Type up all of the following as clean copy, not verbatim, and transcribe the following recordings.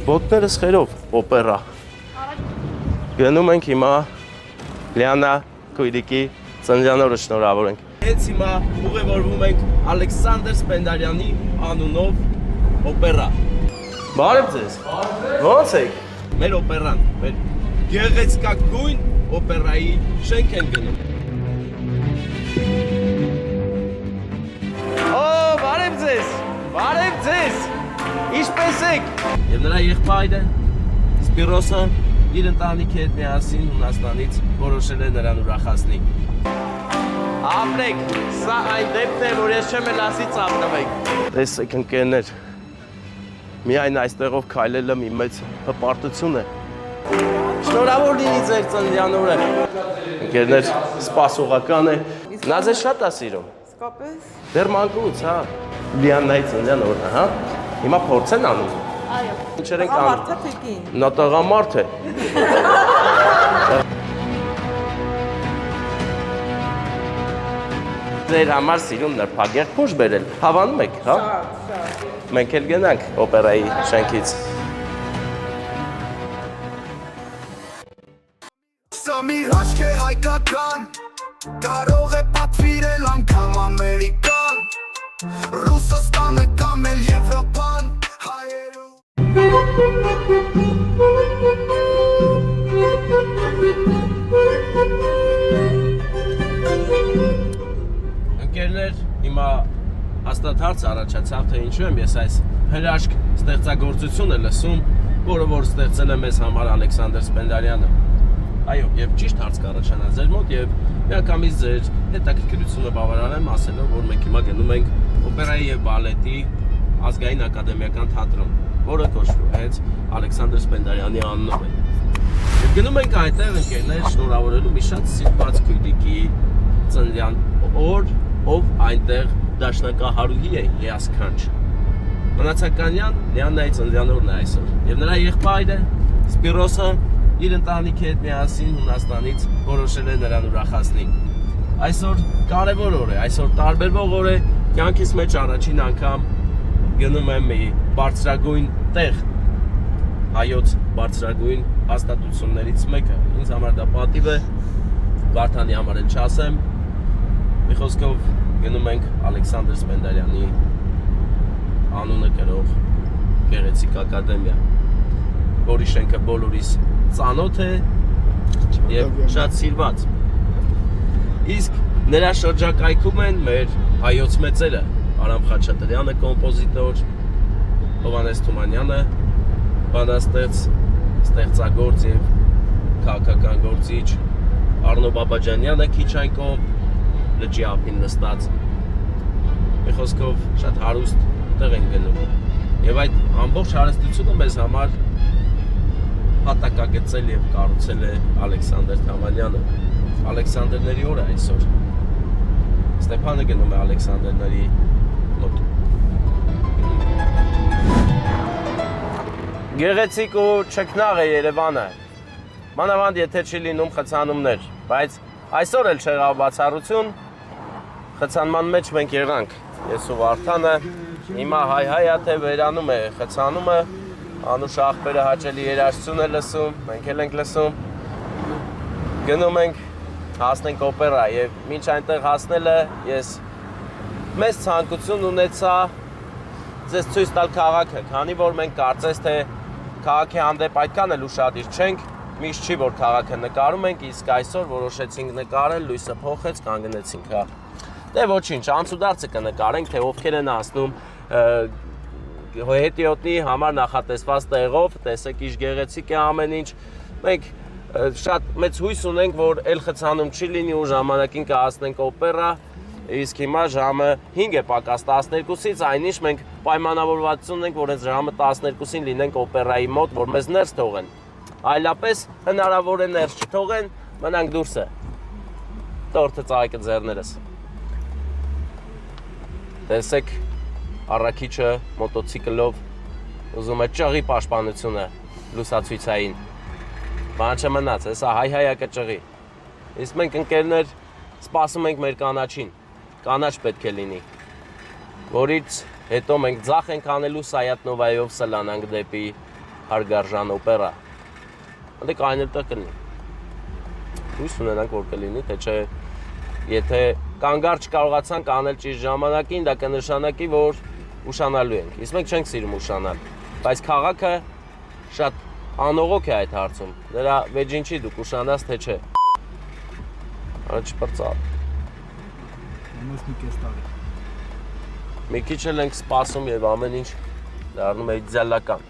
Ոտներս խերով, օպերա։ Գնում ենք հիմա Լիանա Քույրիկի ծննդյանորը շնորհավորենք։ Հենց հիմա ուղևորվում ենք Ալեքսանդր Սպենդիարյանի անունով օպերա։ Բարև ձեզ։ Ո՞նց եք։ Մեր օպերան, մեր գեղեցկագույն օպերայի շենք են գնում։ Բարև ձեզ։ Բարև ձեզ։ Ինչպե՞ս եք։ Եվ նրա եղբայրը Սպիրոսը իր ընտանիքի հետ միասին Հունաստանից որոշել է նրան ուրախացնի։ Ապրեք, սա այն դեպքն է, որ ես չեմ էլ ասի ծափնվեք։ Տեսեք ընկերներ, միայն այստեղով քայլելը մի մեծ հպարտություն է։ Շնորհավոր լինի ձեր ծննդյան օրը։ Ընկերներ, սպասողական է։ Նա ձեզ շատ է սիրում։ Իսկապես։ Դեռ մանկուց, հա։ Լիաննայի ծննդյան օրն է, հա։ Հիմա փորձ են անում։ Այո։ Ինչեր ենք անում։ Տղամարդ է թե կին։ Նա տղամարդ է։ Ձեր համար սիրուն նրբագեղ փոշ բերել։ Հավանում եք, հա։ Շատ։ Մենք էլ գնանք օպերայի շենքից։ Սա մի հաշք է հայկական, կարող է պատվիրել անգամ ամերիկան, Ռուսաստանը կամ էլ Եվրոպան, հայերու։ Ընկերներ, հիմա հաստատ հարց առաջացավ, թե ինչու եմ ես այս հրաշք ստեղծագործությունը լսում, որը որ ստեղծել է մեզ համար Ալեքսանդր Սպենդիարյանը։ Այո, եւ ճիշտ հարց կառաջանա ձեր մոտ եւ միանգամից ձեր հետաքրքրությունը բավարարեմ ասելով, որ մենք հիմա գնում ենք օպերայի եւ բալետի ազգային ակադեմիական թատրոն, որը կոչվում է հենց Ալեքսանդր Սպենդիարյանի անունով է։ Եվ գնում ենք այնտեղ ընկերներ շնորհավորելու մի շատ սիրված քույրիկի ծննդյան օր, ով այնտեղ դաշնակահարուհի է հիասքանչ։ Մնացականյան Լիաննայի ծննդյան օրն է այսօր եւ նրա եղբայրը Սպիրոսը իր ընտանիքի հետ միասին Հունաստանից որոշել է նրան ուրախացնի։ Այսօր կարևոր օր է, այսօր տարբերվող օր է, կյանքիս մեջ առաջին անգամ գնում եմ մի բարձրագույն տեղ, հայոց բարձրագույն հաստատություններից մեկը։ Ինձ համար դա պատիվ է, Վարդանի համար էլ չասեմ։ Մի խոսքով գնում ենք Ալեքսանդր Սպենդիարյանի անունը կրող գեղեցիկ ակադեմիա, որի շենքը բոլորիս ծանոթ է եւ շատ սիրված։ Իսկ նրա շրջակայքում են մեր հայոց մեծերը, Արամ Խաչատրյանը կոմպոզիտոր, Հովհաննես Թումանյանը բանաստեղծ, ստեղծագործ եւ քաղաքական գործիչ, Արնո Բաբաջանյանը քիչ այն կողմ լճի ափին նստած։ Մի խոսքով շատ հարուստ տեղ են գնում։ Եվ այդ ամբողջ հարստությունը մեզ համար հատակագծել եւ կառուցել է Ալեքսանդր Թամանյանը։ Ալեքսանդրների օրը այսօր։ Ստեփանը գնում է Ալեքսանդրների մոտ։ Գեղեցիկ ու չքնաղ է Երևանը։ Մանավանդ եթե չի լինում խցանումներ, բայց այսօր էլ չեղավ բացառություն, խցանման մեջ մենք եղանք։ Ես ու Վարդանը հիմա հայ-հայա թե վերանում է խցանումը, Անուշ աղբերը հաճելի երաժշտություն է լսում, մենք էլ ենք լսում։ Գնում ենք, հասնենք օպերա եւ մինչ այնտեղ հասնելը ես մեծ ցանկություն ունեցա ձեզ ցույց տալ քաղաքը, քանի որ մենք կարծես թե քաղաքի հանդեպ այդքան էլ ուշադիր չենք, միշտ չի որ քաղաքը նկարում ենք, իսկ այսօր որոշեցինք նկարել, լույսը փոխեց, կանգնեցինք, հա։ Դե ոչինչ, անցուդարձը կնկարենք, թե ովքեր են հասնում հետիոտնի համար նախատեսված տեղով, տեսեք ինչ գեղեցիկ է ամեն ինչ։ Մենք շատ մեծ հույս ունենք, որ էլ խցանում չի լինի ու ժամանակին կհասնենք օպերա, իսկ հիմա ժամը 5 է պակաս 12-ից, այնինչ մենք պայմանավորվածություն ունենք, որ այս ժամը 12-ին լինենք օպերայի մոտ, որ մեզ ներս թողեն։ Այլապես հնարավոր է ներս չթողեն, մնանք դուրսը։ Տորթը ծաղիկը ձեռներս։ Տեսեք առաքիչը մոտոցիկլով ուզում է ճղի պաշտպանությունը լուսացույցային։ Բան չմնաց, հեսա հայ-հայա կճղի։ Իսկ մենք ընկերներ սպասում ենք մեր կանաչին, կանաչ պետք է լինի, որից հետո մենք ձախ ենք անելու Սայաթ Նովայով սլանանք դեպի հարգարժան օպերա։ Դե կային էլ տեղ կլինի։ Հույս ունենանք, որ կլինի, թե չէ, եթե կանգառ չկարողացանք անել ճիշտ ժամանակին, դա կնշանակի, որ ուշանալու ենք։ Իսկ մենք չենք սիրում ուշանալ, բայց քաղաքը շատ անողոք է այդ հարցում։ Դրա վեճին չի դուք ուշանաց, թե չէ։ Արա չպրծավ։ Ամես մի կես տարի։ Մի քիչ էլ ենք սպասում եւ ամեն ինչ դառնում է իդեալական։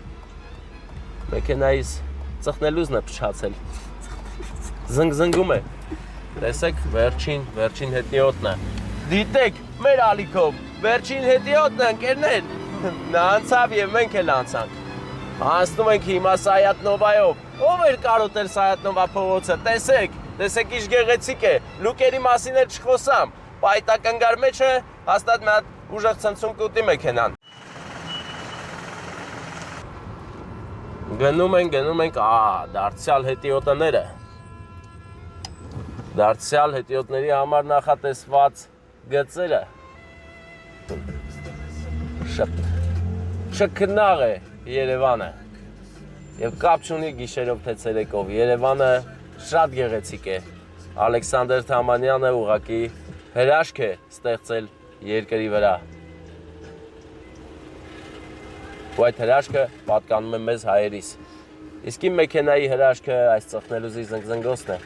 Մեքենայից ծխնելուզն է փչացել։ Զնգզնգում է։ Տեսեք, վերջին հետիոտն է։ Դիտեք, մեր ալիքով, վերջին հետիոտն է, ընկերներ։ Նա անցավ եւ մենք էլ անցանք։ Անցնում ենք հիմա Սայաթնովայով։ Ո՞վ էր կարոտել Սայաթնովա փողոցը։ Տեսեք ինչ գեղեցիկ է։ Լուկերի մասին էլ չխոսամ։ Պայտակնգար մեջը հաստատ մի հատ ուժեղ ցնցում կուտի մեքենան։ Գնում ենք, դարձյալ հետիոտները։ Դարձյալ հետիոտների համար նախատեսված գծերը։ Շքնաղ է Երևանը։ Եվ կապ չունի գիշերով թե ցերեկով։ Երևանը շատ գեղեցիկ է։ Ալեքսանդր Թամանյանը ուղղակի հրաշք է ստեղծել երկրի վրա։ Ու այդ հրաշքը պատկանում է մեզ հայերիս։ Իսկ իմ մեքենայի հրաշքը այս ծխնելուզի զնգզնգոցն է։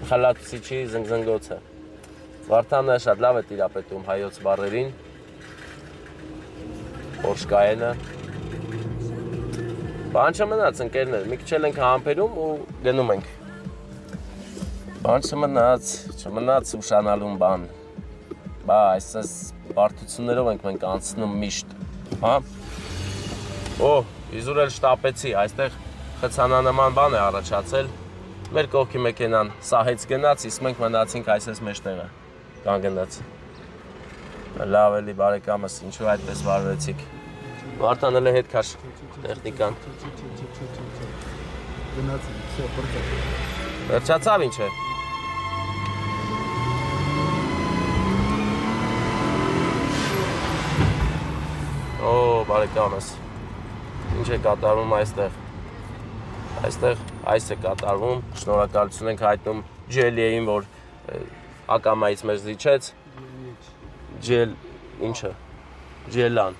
Խլացուցիչի զնգզնգոցը։ Վարդանը շատ լավ է տիրապետում հայոց բառերին։ Porsche Cayenne։ Բան չմնաց ընկերներ, մի քիչ ենք համբերում ու գնում ենք։ Բան չմնաց ուշանալուն բան։ Բա այսպես բարդություններով ենք մենք անցնում միշտ, հա։ Օ, իզուր էլ շտապեցի, այստեղ խցանանման բան է առաջացել։ Մեր կողքի մեքենան սահեց գնաց, իսկ մենք մնացինք այսպես մեջտեղը կանգնած։ Լավ էլի բարեկամս, ինչու այդպես վարվեցիք։ Վարդան էլ է հետ քաշ տեխնիկան։ Գնացին, всё, բրծա։ Վերջացավ ինչ է։ Օ, բարեկամս։ Ինչ է կատարվում այստեղ։ Այստեղ այս է կատարվում, շնորհակալություն ենք հայտնում Ջելիեին, որ ակամայից մեզ զիջեց։ Ջել, ինչը։ Ջելան։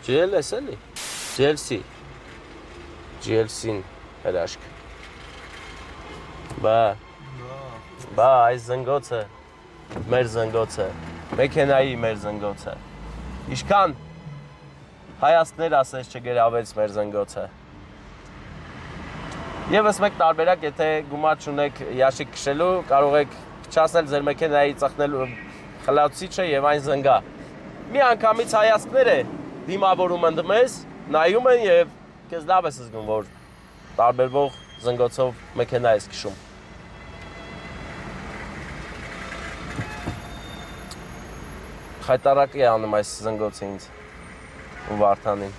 Ջել ես էլի։ Ջելսի։ Ջելսին հրաշք։ Բա, այս զնգոցը, մեր զնգոցը, մեքենայի մեր զնգոցը։ Իշքան հայացքներ ասես չգերավեց մեր զնգոցը։ Եվս մեկ տարբերակ, եթե գումար չունեք յաշիկ քշելու, կարող եք փչացնել ձեր մեքենայի ծխնելու խլացուցիչը եւ այն զնգա։ Մի անգամից հայացքները դիմավորում են մեզ, նայում են եւ քեզ լավ ես զգում, որ տարբերվող զնգոցով մեքենա ես քշում։ Խայտարակ է անում այս զնգոցը ինձ ու Վարդանին։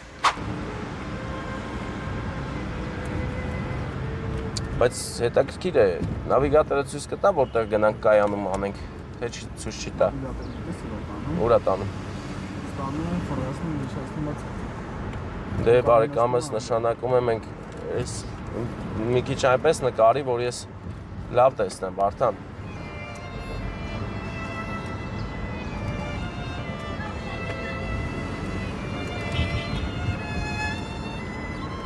Բայց հետաքրքիր է, նավիգատորը ցույց կտա, որտեղ գնանք կայանում անենք, թե ցույց չի տա։ Ուրա տանում։ Ստանում ֆրազն նշանակում է։ Դե բարեկամս նշանակում եմ մենք այս մի քիչ այնպես նկարի, որ ես լավ տեսնեմ, Վարդան։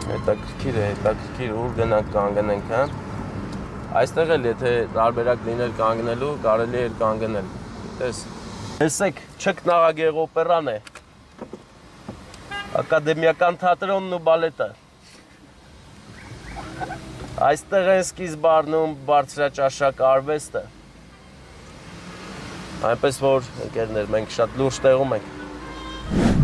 Հետաքրքիր, ուր գնանք կանգնենք, հա։ Այստեղ էլ եթե տարբերակ լիներ կանգնելու, կարելի էր կանգնել։ Տես։ Տեսեք, չկնաղագեղ օպերան է։ Ակադեմիական թատրոնն ու բալետը։ Այստեղ են սկիզբ առնում բարձրաճաշակ արվեստը։ Այնպես որ, ընկերներ, մենք շատ լուրջ տեղում ենք։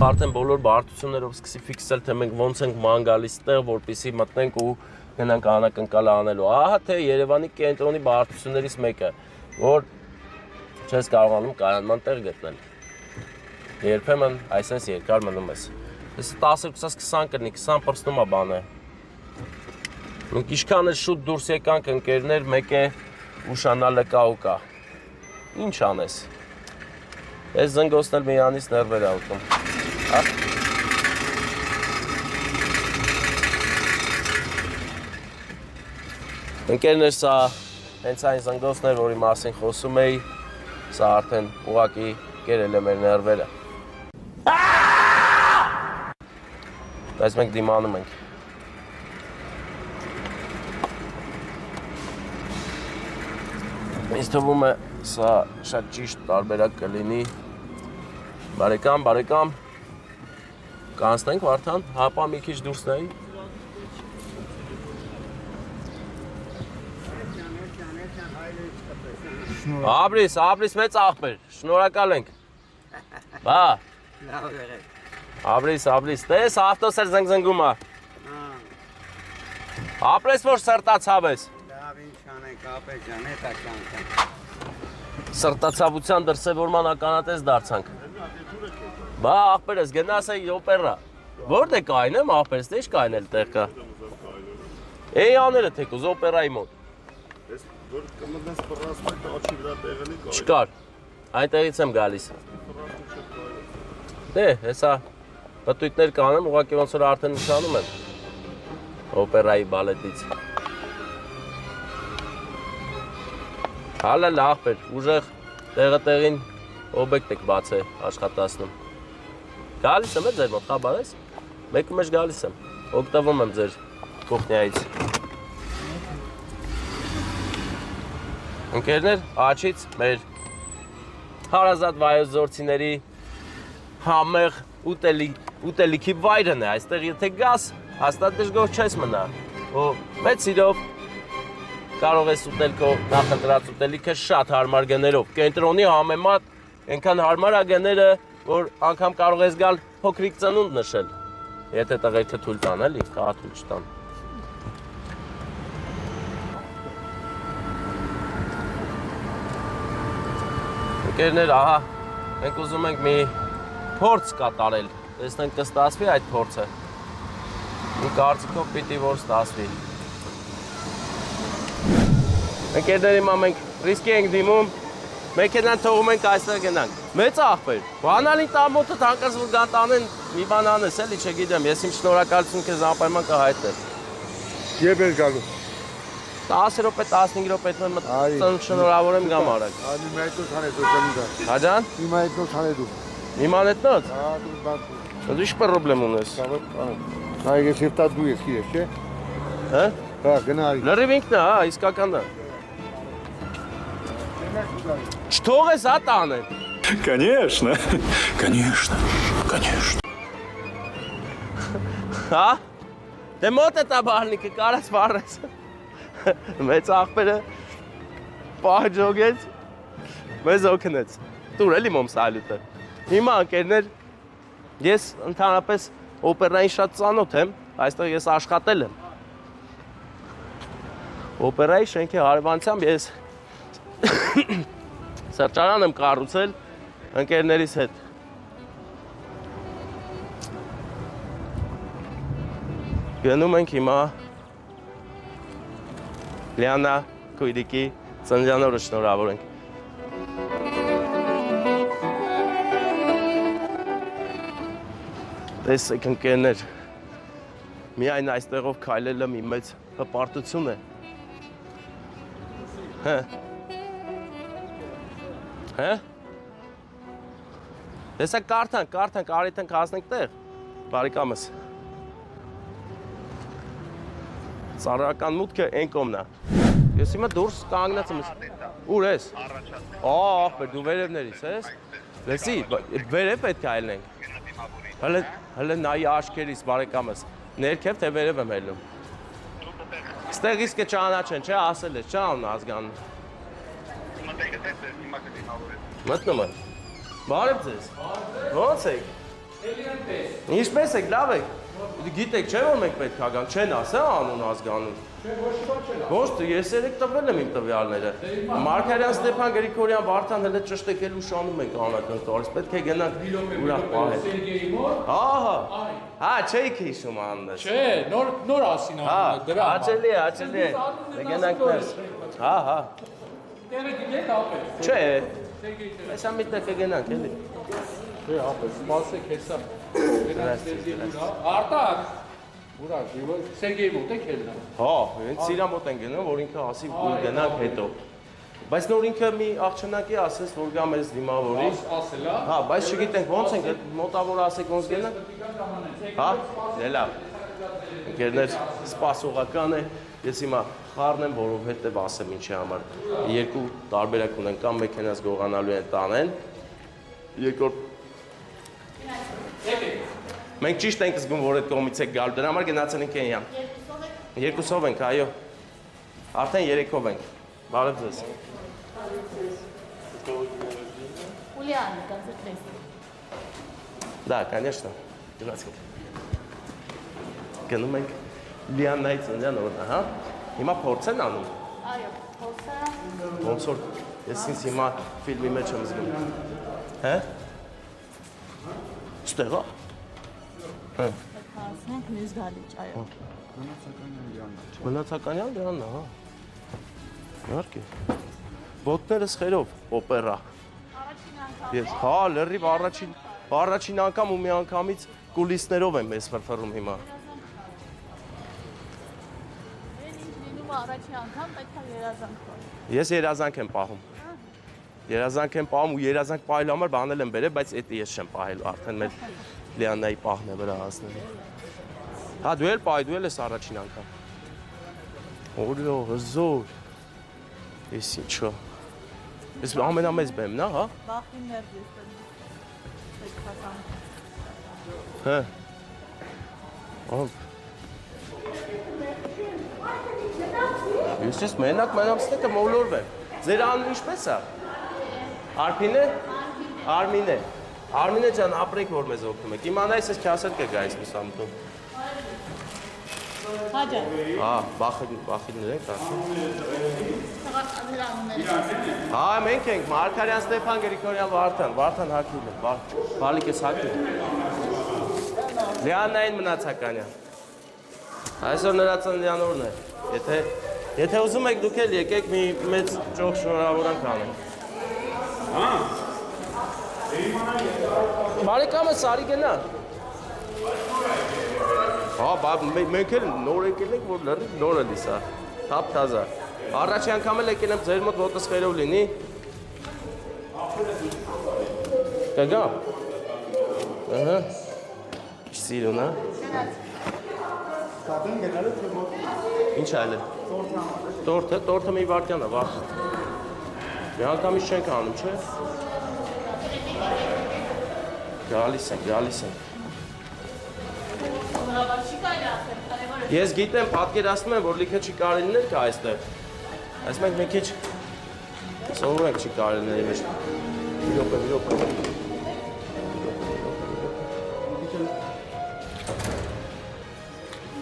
Արդեն բոլոր բարդություններով սկսի ֆիքսել, թե մենք ոնց ենք ման գալիս տեղ, որպեսզի մտնենք ու գնանք անակնկալ անելու։ Ահա թե Երևանի կենտրոնի բարդություններից մեկը, որ չես կարողանում կայանման տեղ գտնել։ Երբեմն այսպես երկար մնում ես։ Ես 10-20 կրնի, 20 պրծնում է բանը։ Մենք ինչքան էլ շուտ դուրս եկանք ընկերներ, մեկ է ուշանալը կա ու կա։ Ինչ անես։ Այս զնգոցն էլ միանից ներվեր է ուտում։ Ընկերներ, սա հենց այն զնգոցն էր, որի մասին խոսում էի, սա արդեն ուղղակի կերել է մեր ներվերը։ Բայց մենք դիմանում ենք։ Ինձ թվում է, սա շատ ճիշտ տարբերակ կլինի։ Բարեկամ, կանցնենք Վարդան, հապա մի քիչ դուրս նայի։ Ապրիս մեծ աղբեր, շնորհակալ ենք։ Բա։ Լավ եղեք։ Ապրիս, տես ավտոսեր զնգզնգում է։ Ապրես որ սրտացավ ես։ Լավ ինչ անենք, ապեր ջան, հետա կանք։ Սրտացավության դրսևորման ականատես դարձանք։ Բա աղբերս գնաս էի օպերա։ Որտե կայնեմ աղբերս, դե ինչ կայնել տեղ կա։ Էի աները թեկուզ օպերայի մոտ։ Որ կմտնես պռասմակ աչի վրա տեղելի կա։ Չկար։ Այնտեղից եմ գալիս։ Դե, հեսա պտույտներ կանեմ, ուղղակի ոնց որ արդեն նշանում եմ։ Օպերայի բալետից։ Հալը աղբեր, ուժեղ տեղին օբյեկտ եք բաց է աշխատացնում։ Գալիս եմ է ձեր մոտ, խաբար ես։ Մեկում մեջ գալիս եմ, օգտվում եմ ձեր կողնյայից։ Ընկերներ, աչից մեր հարազատ վայոց-ձորցիների համեղ ուտելիքի վայրն է, այստեղ եթե գաս, հաստատ դժգոհ չես մնա, մեծ սիրով կարող ես ուտել քո նախընտրած ուտելիքը շատ հարմար գներով, կենտրոնի համեմատ այնքան հարմար է գները, որ անգամ կարող ես գալ փոքրիկ ծնունդ նշել, եթե տղերքը թույլ տան, էլի, կա թույլ չտան։ Ընկերներ, ահա, մենք ուզում ենք մի փորձ կատարել, տեսնենք կստացվի այդ փորձը։ Մի կարծիքով պիտի որ ստացվի։ Ընկերներ, հիմա մենք ռիսկի ենք դիմում, մեքենան թողում ենք այստեղ գնանք։ Մեծ աղբեր, բանալին տամոտը հանկարծ որ գան տանեն մի բան անես, էլի չգիտեմ, ես իմ շնորհակալություն քեզ անպայման կհայտեմ։ Եվ էր գալու։ 10 րոպե, 15 րոպե մտ շնորհավոր եմ գամ արագ։ Անի մայթոց հանես օտենիգա։ Հաջան։ Մի մայթոց հանեդու։ Մի մանետնոց։ Հա, դու բաց։ Դու ինչ պրոբլեմ ունես։ Այ ես հետա դու ես քիչ, չէ։ Հա։ Հա, գնայի։ Լրիվ ինքն է, հա, իսկականն է։ Չթողես հա տանը։ Конечно. Հա։ Դե մոտ է տա բալնիկը, կարաս վառես։ Մեծ աղբերը պահջոգեց, մեզ օգնեց։ Տուր էլի մոմ սալյուտը։ Հիմա ընկերներ, ես ընդհանրապես օպերային շատ ծանոթ եմ, այստեղ ես աշխատել եմ։ Օպերայի շենքի հարևանությամբ ես սրճարան եմ կառուցել ընկերներիս հետ։ Գնում ենք հիմա Լիանա Քույրիկի ծննդյանորը շնորհավորենք։ Տեսեք ընկերներ, միայն այստեղով քայլելը մի մեծ հպարտություն է։ Հա։ Տեսեք կարդանք, արիթանք հասնենք տեղ, բարեկամս։ Ծառայական մուտքը այն կողմն է։ Ես հիմա դուրս կանգնած եմ։ Ուր ես։ Ահա, դու վերևներից ես։ Լսի, վերև պետք է այլնենք։ Հələ նայի աչքերից բարեկամս։ Ներքև թե վերև եմ ելնում։ Ստեղից կճանաչեն, չէ, ասել ես, չանուն ազգանուն։ Մտնում եմ։ Բարև ձեզ։ Ո՞նց եք։ Ինչպես եք, լավ եք։ Գիտեք, չէ՞ որ մենք պետք է գանք, չեն ասա անուն ազգանուն։ Ոչ, ես երեք տվել եմ իմ տվյալները։ Մարգարյան Ստեփան Գրիգորյան Վարդան հələ ճշտեկելու շանում ենք անական տալիս, պետք է գնանք ուրախ պահել։ Հա, չէիք հիշում անունը։ Չէ, նոր ասին անունը դրա։ Հաճելի է։ Դե գնանք ներս։ Հա։ Տերը գիտեք ապեր։ Չէ։ Հեսա միտեղ կգնանք, էլի։ Չէ, ապեր, սպասեք հեսա։ Արտակ։ Ուրա, Սերգեյ մոտ եք ելնա։ Հա, հենց իրա մոտ են գնում, որ ինքը ասի ու գնանք հետո։ Բայց նոր ինքը մի աղջնակի ասես, որ գա մեզ դիմավորի։ Ասելա։ Հա, բայց չգիտենք ոնց ենք մոտավոր ասեք ոնց գնանք։ Հա, դե լավ։ Ընկերներ, սպասողական է։ Ես հիմա խառնեմ, որովհետև ասեմ ինչի համար։ Երկու տարբերակ ունեն, կամ մեքենաս գողանալու են տանեն։ Երկրորդ Մենք ճիշտ ենք զգում, որ այդ կողմից եք գալու, դրա համար գնացել ենք Կենյան։ Երկուսով ենք, այո։ Արդեն երեքով ենք։ Բարև ձեզ։ Ульяна, концентрейся. Да, конечно։ Գնացինք։ Գնում ենք Լիաննայի ծննդյան օրն, հա։ Հիմա փորձ են անում։ Այո, փորձա։ Ոնց որ ես ինձ հիմա ֆիլմի մեջ եմ զգում։ Հա։ Ստեղա։ Հա։ Հասնենք մյուս դալիճ, այո։ Մնացականյան Լիաննա, հա։ Իհարկե։ Ոտներս խերով, օպերա։ Առաջին անգամ։ Ես, հա, լրիվ առաջին անգամ ու մի անգամից կուլիսներով եմ ես ֆրֆռում հիմա։ Ես լինում առաջին անգամ պետք է երազանք կար։ Ես երազանք եմ պահում։ Երազանք եմ պահում ու երազանք պահելու համար բանել եմ բերել, բայց էդ ես չեմ պահելու, արդեն մեր Լիաննայի պահն է վրա հասնել։ Հա, դու էլ պահի, դու էլ ես առաջին անգամ։ Օրիո, հզոր։ Ես ինչո։ Ես ամենամեծ բեմն է, հա։ Բախին ներդես պետք է կամ։ Հա։ Ով։ Ես մենակ ստեկը մոլորվեմ։ Ձեր անունը ինչպես է։ Արփին է։ Արմին է։ Արմինե ջան, ապրեք որ մեզ օգնում եք։ Իմանայիս ես քասել կգայիս լուսամուտում։ Հաջա։ Հա, բախիներ եք ասում։ Տղաներն Հա, մենք ենք Մարգարյան Ստեփան Գրիգորյան Վարդան Հակիլը, Բալիկես Հակիլը։ Լիաննային Մնացականյան։ Այսօր նրա ծննդյան օրն է։ Եթե ուզում եք դուք էլ եկեք մի մեծ ճոխ շնորհավորանք անենք։ Հա։ Բարեկամը Սարի գնա։ Հա, մենք էլ նոր եկել ենք, որ լրիվ նոր է լիսա։ Թափ թազա։ Առաջի անգամ էլ եկել եմ ձեր մոտ ոտս խերով լինի։ Կգա։ Ահա։ Սիրուն, հա։ Կատեն գնալը թե մոտ։ Ինչ այլ է։ Տորթը մի վարկյան է, վախ։ Մի անգամից չենք անում, չէ։ Գալիս ենք։ Ես գիտեմ, պատկերացնում եմ, որ լիքը չի կարելիներ կա այստեղ։ Այս մենք մի քիչ սովորենք չի կարելիների մեջ։ Մի րոպե։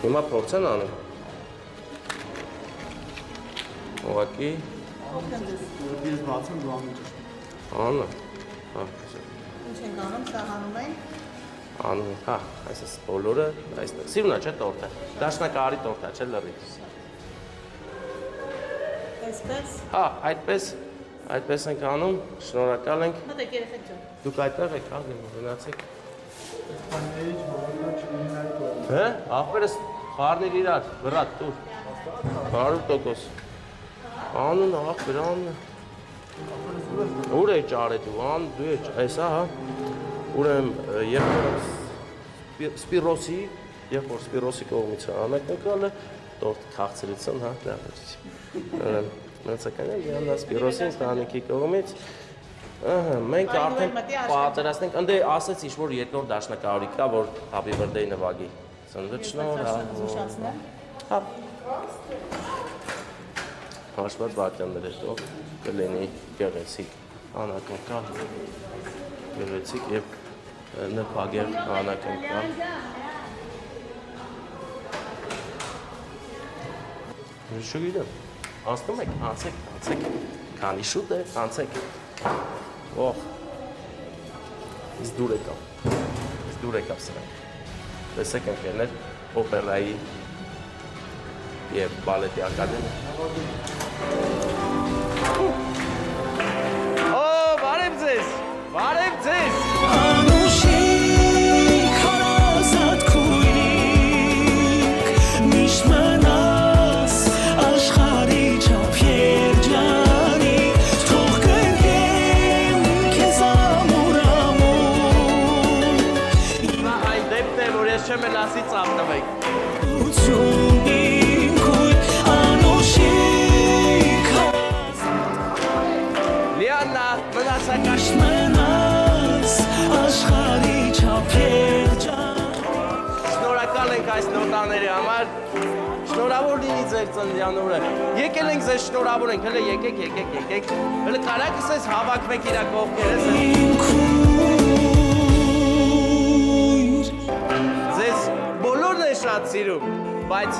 Հիմա փորձ են անում։ Ուղղակի։ Ես բացում դու անում ճիշտ։ Անա։ Հա։ Ինչ ենք անում, սաղանում ենք։ Անում, հա, այսպես բոլորը այստեղ։ Սիրունա չէ տորտը։ Դաշնակարի տորտա, չէ լրիվ։ Այսպես։ Հա, այդպես ենք անում, շնորհակալ ենք։ Մտեք երեխեք ջան։ Դուք այդտեղ եք, հա, գնացեք։ Պաների ժողովուրդը չլինի տոր։ Հա, ախպերս խառնիր իրար, վրատ տուր։ 100%։ Անունը, ախպեր, անունը։ Ուր է ճարե դու, ան դու է, այսա, հա։ Ուրեմն երբ Սպիրոսի կողմից անակնկալը տորտ քաղցրեցին, հա, դեռ։ Մնացականն Լիաննա Սպիրոսի ընտանիքի կողմից ըհը, մենք արդեն պատերազմենք, ընդ ասեց ինչ որ երկրորդ դաշնակահարի կա, որ Happy Birthday նվագի։ Ծննդը շնորհ, հա։ Հաշված վարքյաններ հետո կլինի գեղեցիկ անակնկալ, գեղեցիկ եւ նպագեր անակնկալ։ Շուգիդեմ, անցնում եք, անցեք, քանի շուտ է, անցեք։ Օհ, ես դուր եկավ սրանք։ Տեսեք ընկերներ, օպերայի եւ բալետի ակադեմիա։ Օ, բարև ձեզ։ Անուշիկ հարազատ քույրի ես չեմ էլ ասի ծավ տվեք։ Լիաննա, մնացական Շնորհակալ ենք այս նոտաների համար։ Շնորհավոր լինի ձեր ծննդյան օրը։ Եկել ենք ձեզ շնորհավորենք, հələ եկեք։ Հələ կարակս ես հավաքվեք իրա կողքերս։ Ձեզ բոլորն են շատ սիրում, բայց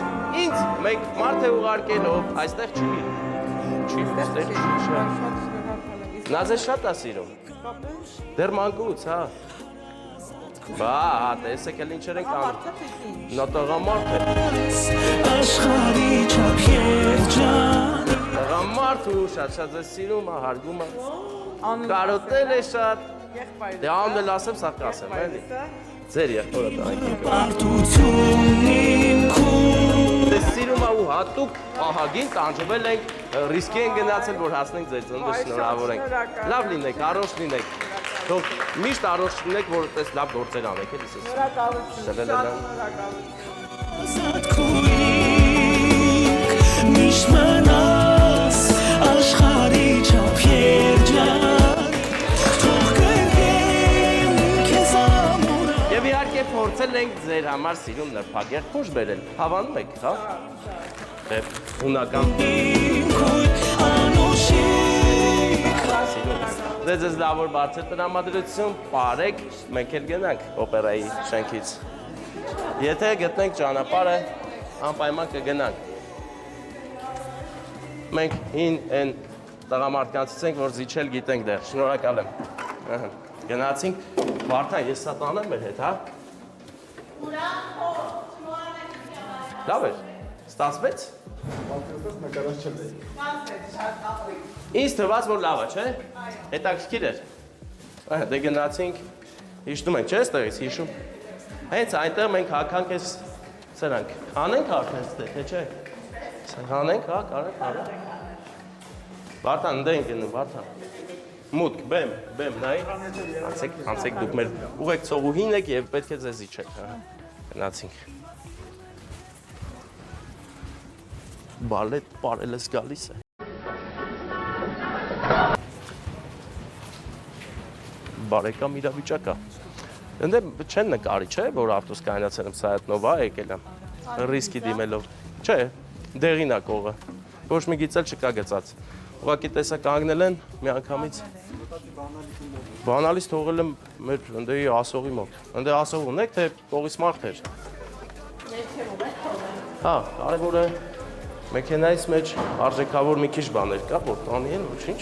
ինձ մեկ մարդ է ուղարկելով, այստեղ չի։ Նա ձեզ շատ է սիրում։ Դեռ մանկուց, հա։ Բա, տեսեք էլ ինչեր ենք անում։ Նա տղամարդ է։ Տղամարդ ու շատ ձեզ սիրում է, հարգում է։ Կարոտել է շատ։ Դե անունը լասեմ, սա կասեմ, էլի։ Ձեր եղբորը Դες սիրում է ու հատուկ ահագին տանջվել ենք, ռիսկի են գնացել, որ հասնենք ձեր ծննդը շնորհավորենք։ Լավ լինեք, առողջ լինեք։ Թող միշտ առողջ լինեք, որ այդպես լավ գործեր անեք, էլի սես։ Միշտ մնաս աշխարհի չափ երջանիկ, թող կրկեմ քեզ ամուր։ Եվ իհարկե փորձել ենք ձեր համար սիրում նրբագեղ փոշ բերել։ Հավանում եք, հա։ Դե հունական։ Ձեզ լավ որ բարձր տրամադրություն, բարեք, մենք էլ գնանք օպերայի շենքից։ Եթե գտնենք ճանապարհը, անպայման կգնանք։ Մենք հին են տղամարդկանցից ենք, որ զիջել գիտենք դեռ, շնորհակալ եմ։ Գնացինք, Վարդան, ես սա տանեմ մեր հետ, հա։ Լավ էր, ստացվեց։ Ինձ թվաց, որ լավ է, չէ։ Հետաքրքիր էր։ Դե գնացինք, հիշում ենք, չէ՞ ստեղից հիշում։ Հենց այնտեղ մենք հականք ես սրանք։ Հանենք արդեն ստեղ, թե չէ։ Հանենք, հա, կարեք։ Վարդան, ընդ ենք գնում, Վարդան։ Մուտք, բեմ, նայ։ Հանցեք դուք մեր ուղեկցողուհին եք եւ պետք է ձեզ իջեք, հա։ Գնացինք։ Բալետ պարելս գալիս է։ Բարեկամ իրավիճակ է։ Ընդ չեն նկարի, չէ, որ ավտոս կանացել եմ Սայատնովա եկել եմ։ Ռիսկի դիմելով։ Չէ, դեղին է կողը։ Ոչ մի գիծ չկա գծած։ Ուղղակի տեսա կանգնել են միանգամից։ Բանալից թողել եմ մեր ընդեի ասողի մոտ։ Ընդե ասող ունեք, թե կողից մարդ էր։ Հա, կարևորը մեքենայից մեջ արժեքավոր մի քիչ բաներ կա, որ տանի են, ոչինչ։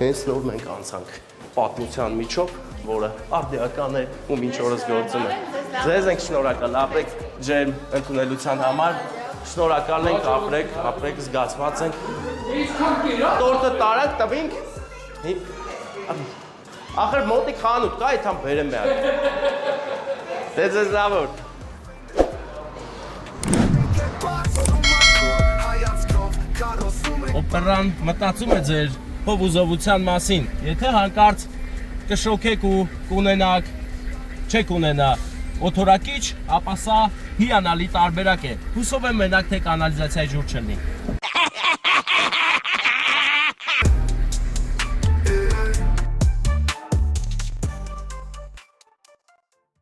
Հենց նոր մենք անցանք պատմության միջով, որը արդիական է ու մինչ օրս գործում է։ Ձեզ ենք շնորհակալ, ապրեք ջերմ ընդունելության համար, շնորհակալ ենք, ապրեք, զգացված ենք։ Տորտը տարանք, տվինք։ Ախր մոտիկ խանութ կա, այդքան բերեմ մի հատ։ Դե ձեզ լավ օր։ Օպերան մտածում է ձեր փոփուզովության մասին, եթե հանկարծ կշոքեք ու կունենաք, չեք ունենա օթորակիչ, ապա սա հիանալի տարբերակ է։ Հուսով եմ մենակ թե կանալիզացիայի ջուր չլինի։